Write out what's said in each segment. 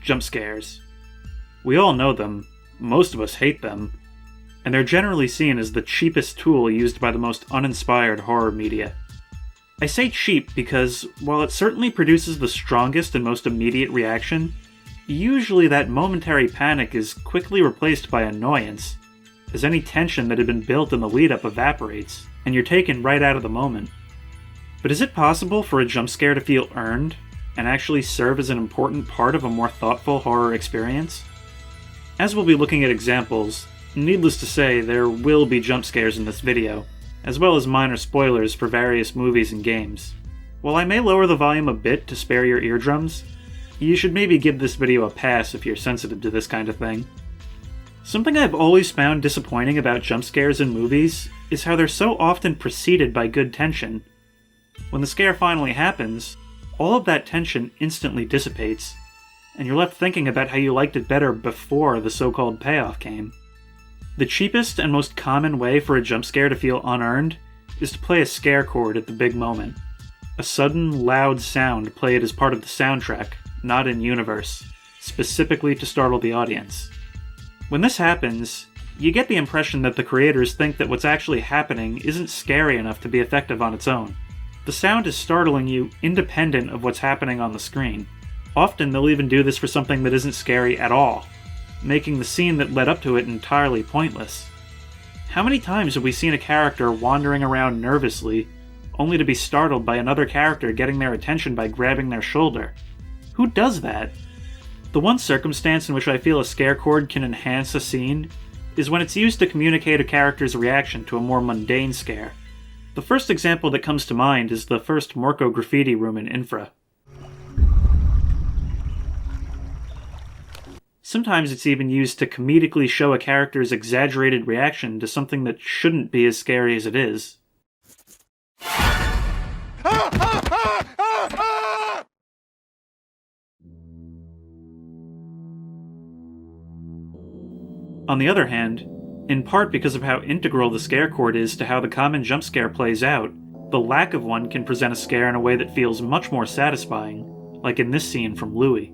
Jump scares. We all know them, most of us hate them, and they're generally seen as the cheapest tool used by the most uninspired horror media. I say cheap because, while it certainly produces the strongest and most immediate reaction, usually that momentary panic is quickly replaced by annoyance, as any tension that had been built in the lead-up evaporates, and you're taken right out of the moment. But is it possible for a jump scare to feel earned, and actually serve as an important part of a more thoughtful horror experience? As we'll be looking at examples, needless to say, there will be jump scares in this video, as well as minor spoilers for various movies and games. While I may lower the volume a bit to spare your eardrums, you should maybe give this video a pass if you're sensitive to this kind of thing. Something I've always found disappointing about jump scares in movies is how they're so often preceded by good tension. When the scare finally happens, all of that tension instantly dissipates, and you're left thinking about how you liked it better before the so-called payoff came. The cheapest and most common way for a jump scare to feel unearned is to play a scare chord at the big moment. A sudden, loud sound played as part of the soundtrack, not in universe, specifically to startle the audience. When this happens, you get the impression that the creators think that what's actually happening isn't scary enough to be effective on its own. The sound is startling you independent of what's happening on the screen. Often they'll even do this for something that isn't scary at all, making the scene that led up to it entirely pointless. How many times have we seen a character wandering around nervously, only to be startled by another character getting their attention by grabbing their shoulder? Who does that? The one circumstance in which I feel a scare chord can enhance a scene is when it's used to communicate a character's reaction to a more mundane scare. The first example that comes to mind is the first Morco graffiti room in Infra. Sometimes it's even used to comedically show a character's exaggerated reaction to something that shouldn't be as scary as it is. On the other hand, in part because of how integral the scare chord is to how the common jump scare plays out, the lack of one can present a scare in a way that feels much more satisfying, like in this scene from Louie.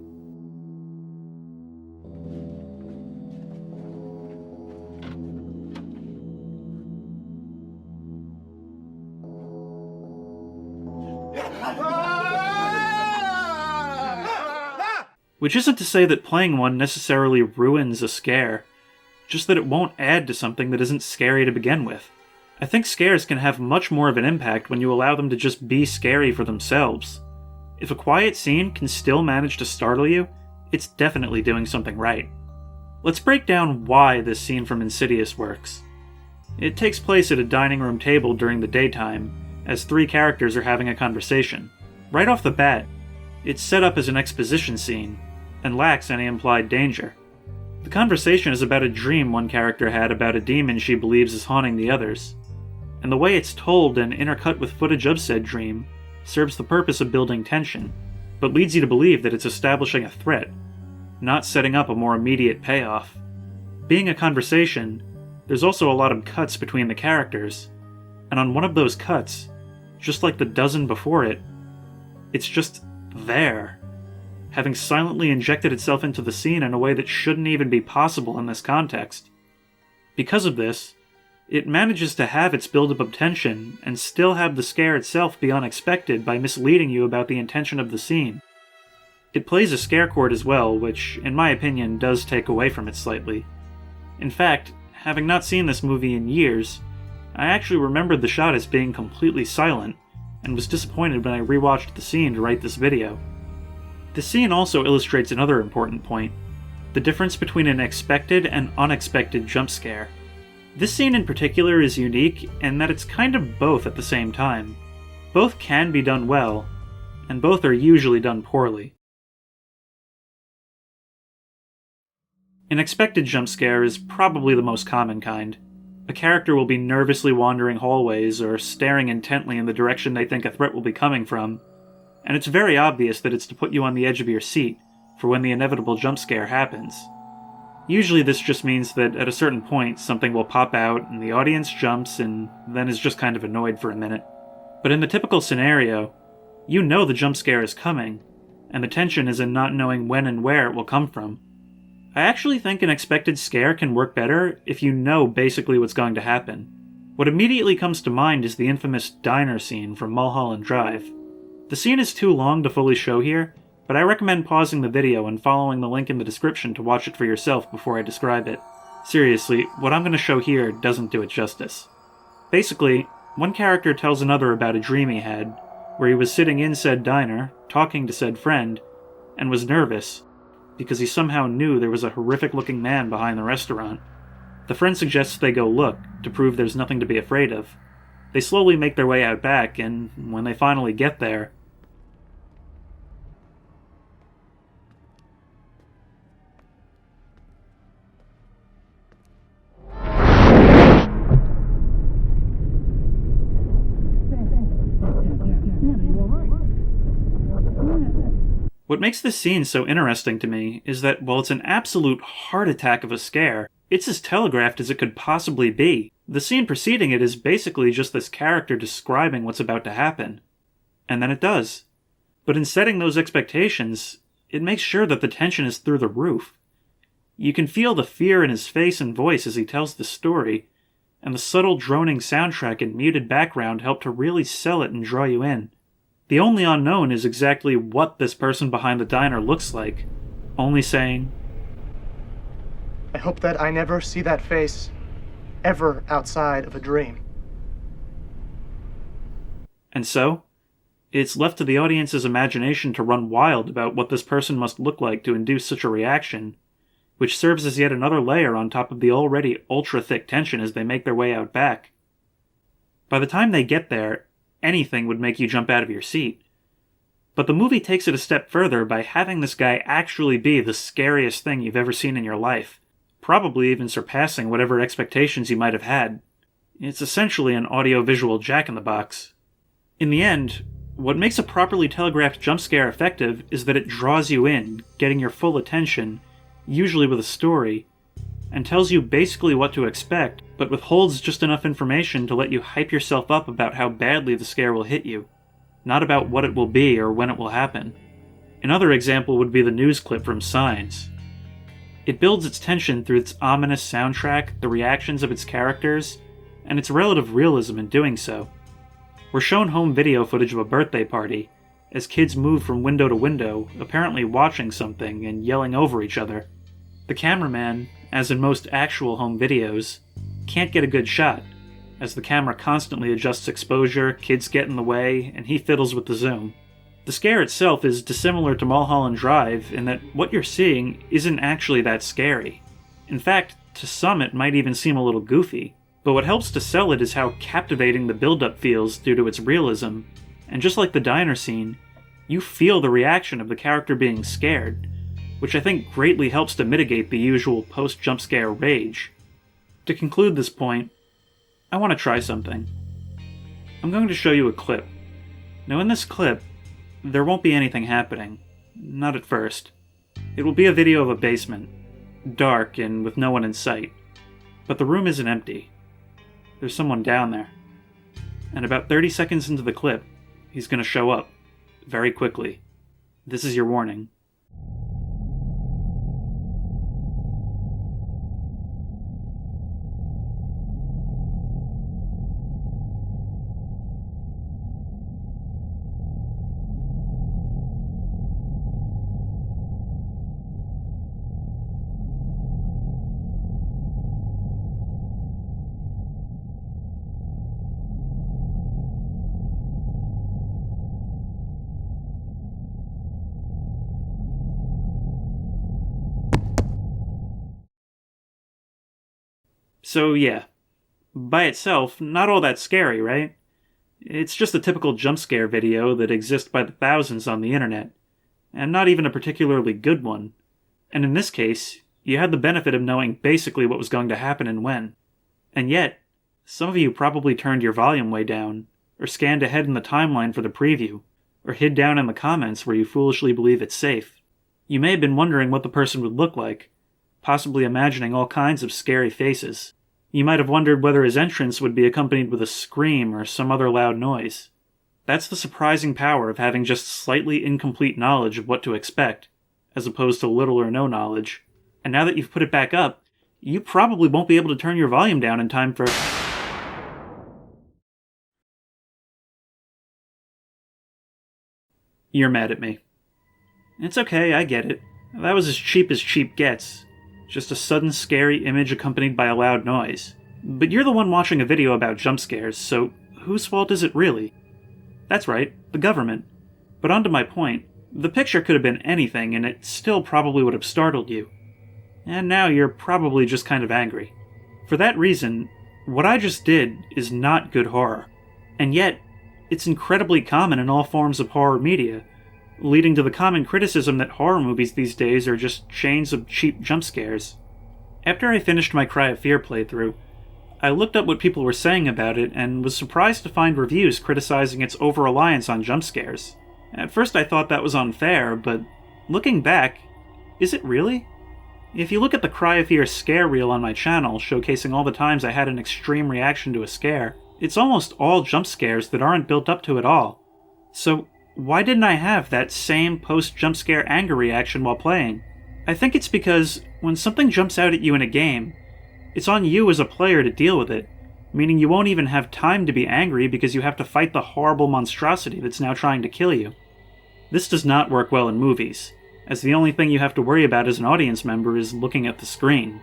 Which isn't to say that playing one necessarily ruins a scare, just that it won't add to something that isn't scary to begin with. I think scares can have much more of an impact when you allow them to just be scary for themselves. If a quiet scene can still manage to startle you, it's definitely doing something right. Let's break down why this scene from Insidious works. It takes place at a dining room table during the daytime, as three characters are having a conversation. Right off the bat, it's set up as an exposition scene, and lacks any implied danger. The conversation is about a dream one character had about a demon she believes is haunting the others, and the way it's told and intercut with footage of said dream serves the purpose of building tension, but leads you to believe that it's establishing a threat, not setting up a more immediate payoff. Being a conversation, there's also a lot of cuts between the characters, and on one of those cuts, just like the dozen before it, it's just there, having silently injected itself into the scene in a way that shouldn't even be possible in this context. Because of this, it manages to have its buildup of tension and still have the scare itself be unexpected by misleading you about the intention of the scene. It plays a scare chord as well, which, in my opinion, does take away from it slightly. In fact, having not seen this movie in years, I actually remembered the shot as being completely silent, and was disappointed when I rewatched the scene to write this video. The scene also illustrates another important point, the difference between an expected and unexpected jump scare. This scene in particular is unique in that it's kind of both at the same time. Both can be done well, and both are usually done poorly. An expected jump scare is probably the most common kind. A character will be nervously wandering hallways or staring intently in the direction they think a threat will be coming from, and it's very obvious that it's to put you on the edge of your seat for when the inevitable jump scare happens. Usually this just means that at a certain point something will pop out and the audience jumps and then is just kind of annoyed for a minute. But in the typical scenario, you know the jump scare is coming, and the tension is in not knowing when and where it will come from. I actually think an expected scare can work better if you know basically what's going to happen. What immediately comes to mind is the infamous diner scene from Mulholland Drive. The scene is too long to fully show here, but I recommend pausing the video and following the link in the description to watch it for yourself before I describe it. Seriously, what I'm going to show here doesn't do it justice. Basically, one character tells another about a dream he had, where he was sitting in said diner, talking to said friend, and was nervous, because he somehow knew there was a horrific-looking man behind the restaurant. The friend suggests they go look, to prove there's nothing to be afraid of. They slowly make their way out back, and when they finally get there, what makes this scene so interesting to me is that while it's an absolute heart attack of a scare, it's as telegraphed as it could possibly be. The scene preceding it is basically just this character describing what's about to happen. And then it does. But in setting those expectations, it makes sure that the tension is through the roof. You can feel the fear in his face and voice as he tells the story, and the subtle droning soundtrack and muted background help to really sell it and draw you in. The only unknown is exactly what this person behind the diner looks like, only saying, I hope that I never see that face ever outside of a dream. And so, it's left to the audience's imagination to run wild about what this person must look like to induce such a reaction, which serves as yet another layer on top of the already ultra-thick tension as they make their way out back. By the time they get there, anything would make you jump out of your seat. But the movie takes it a step further by having this guy actually be the scariest thing you've ever seen in your life, probably even surpassing whatever expectations you might have had. It's essentially an audio-visual jack-in-the-box. In the end, what makes a properly telegraphed jump scare effective is that it draws you in, getting your full attention, usually with a story, and tells you basically what to expect, but withholds just enough information to let you hype yourself up about how badly the scare will hit you, not about what it will be or when it will happen. Another example would be the news clip from Signs. It builds its tension through its ominous soundtrack, the reactions of its characters, and its relative realism in doing so. We're shown home video footage of a birthday party, as kids move from window to window, apparently watching something and yelling over each other. The cameraman, as in most actual home videos, can't get a good shot, as the camera constantly adjusts exposure, kids get in the way, and he fiddles with the zoom. The scare itself is dissimilar to Mulholland Drive in that what you're seeing isn't actually that scary. In fact, to some it might even seem a little goofy, but what helps to sell it is how captivating the build-up feels due to its realism, and just like the diner scene, you feel the reaction of the character being scared, which I think greatly helps to mitigate the usual post-jump scare rage. To conclude this point, I want to try something. I'm going to show you a clip. Now in this clip, there won't be anything happening. Not at first. It will be a video of a basement, dark and with no one in sight. But the room isn't empty. There's someone down there. And about 30 seconds into the clip, he's going to show up. Very quickly. This is your warning. So yeah, by itself, not all that scary, right? It's just a typical jump scare video that exists by the thousands on the internet, and not even a particularly good one. And in this case, you had the benefit of knowing basically what was going to happen and when. And yet, some of you probably turned your volume way down, or scanned ahead in the timeline for the preview, or hid down in the comments where you foolishly believe it's safe. You may have been wondering what the person would look like, possibly imagining all kinds of scary faces. You might have wondered whether his entrance would be accompanied with a scream or some other loud noise. That's the surprising power of having just slightly incomplete knowledge of what to expect, as opposed to little or no knowledge. And now that you've put it back up, you probably won't be able to turn your volume down in time for... You're mad at me. It's okay, I get it. That was as cheap gets. Just a sudden scary image accompanied by a loud noise. But you're the one watching a video about jump scares, so whose fault is it really? That's right, the government. But on to my point, the picture could have been anything and it still probably would have startled you. And now you're probably just kind of angry. For that reason, what I just did is not good horror. And yet, it's incredibly common in all forms of horror media, leading to the common criticism that horror movies these days are just chains of cheap jump scares. After I finished my Cry of Fear playthrough, I looked up what people were saying about it and was surprised to find reviews criticizing its over-reliance on jump scares. At first I thought that was unfair, but looking back, is it really? If you look at the Cry of Fear scare reel on my channel, showcasing all the times I had an extreme reaction to a scare, it's almost all jump scares that aren't built up to at all. So, why didn't I have that same post-jump scare anger reaction while playing? I think it's because when something jumps out at you in a game, it's on you as a player to deal with it, meaning you won't even have time to be angry because you have to fight the horrible monstrosity that's now trying to kill you. This does not work well in movies, as the only thing you have to worry about as an audience member is looking at the screen.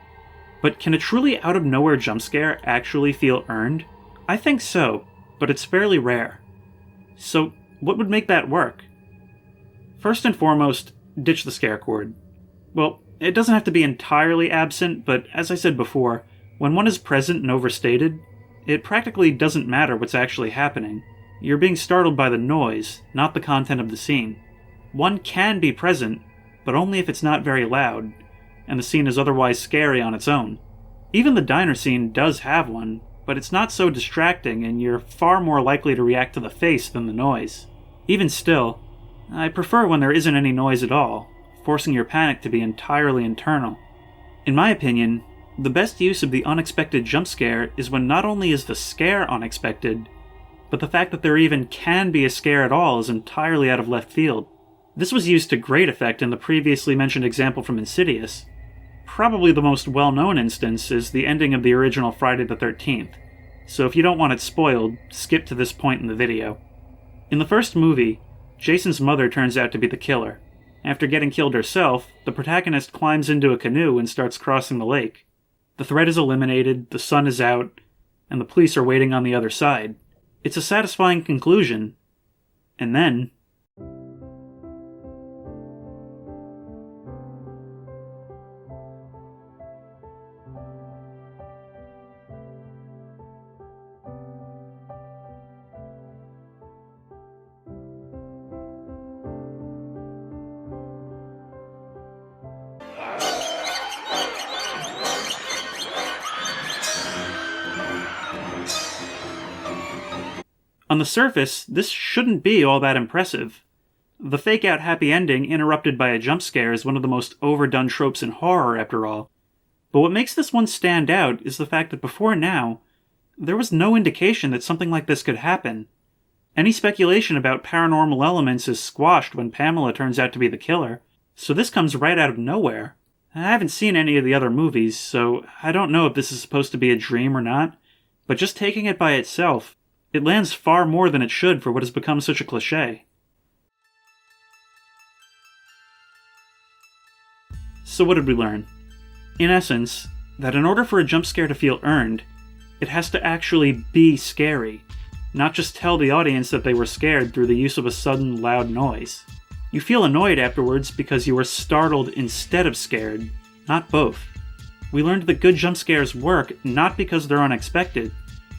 But can a truly out-of-nowhere jump scare actually feel earned? I think so, but it's fairly rare. So, what would make that work? First and foremost, ditch the scare chord. Well, it doesn't have to be entirely absent, but as I said before, when one is present and overstated, it practically doesn't matter what's actually happening. You're being startled by the noise, not the content of the scene. One can be present, but only if it's not very loud, and the scene is otherwise scary on its own. Even the diner scene does have one, but it's not so distracting and you're far more likely to react to the face than the noise. Even still, I prefer when there isn't any noise at all, forcing your panic to be entirely internal. In my opinion, the best use of the unexpected jump scare is when not only is the scare unexpected, but the fact that there even can be a scare at all is entirely out of left field. This was used to great effect in the previously mentioned example from Insidious. Probably the most well-known instance is the ending of the original Friday the 13th, so if you don't want it spoiled, skip to this point in the video. In the first movie, Jason's mother turns out to be the killer. After getting killed herself, the protagonist climbs into a canoe and starts crossing the lake. The threat is eliminated, the sun is out, and the police are waiting on the other side. It's a satisfying conclusion. And then... On the surface, this shouldn't be all that impressive. The fake-out happy ending interrupted by a jump scare is one of the most overdone tropes in horror, after all. But what makes this one stand out is the fact that before now, there was no indication that something like this could happen. Any speculation about paranormal elements is squashed when Pamela turns out to be the killer, so this comes right out of nowhere. I haven't seen any of the other movies, so I don't know if this is supposed to be a dream or not, but just taking it by itself, it lands far more than it should for what has become such a cliché. So what did we learn? In essence, that in order for a jump scare to feel earned, it has to actually be scary, not just tell the audience that they were scared through the use of a sudden loud noise. You feel annoyed afterwards because you were startled instead of scared, not both. We learned that good jump scares work not because they're unexpected,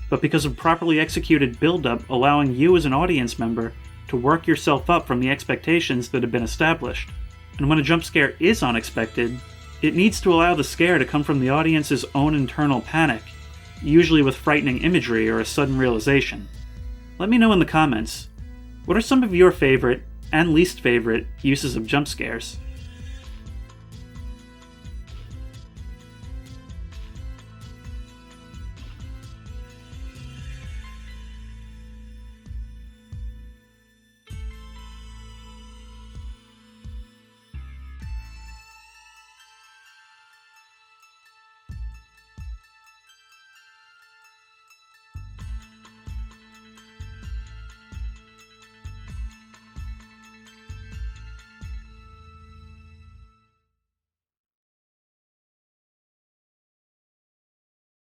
but because of properly executed build-up allowing you as an audience member to work yourself up from the expectations that have been established. And when a jump scare is unexpected, it needs to allow the scare to come from the audience's own internal panic, usually with frightening imagery or a sudden realization. Let me know in the comments, what are some of your favorite and least favorite uses of jump scares?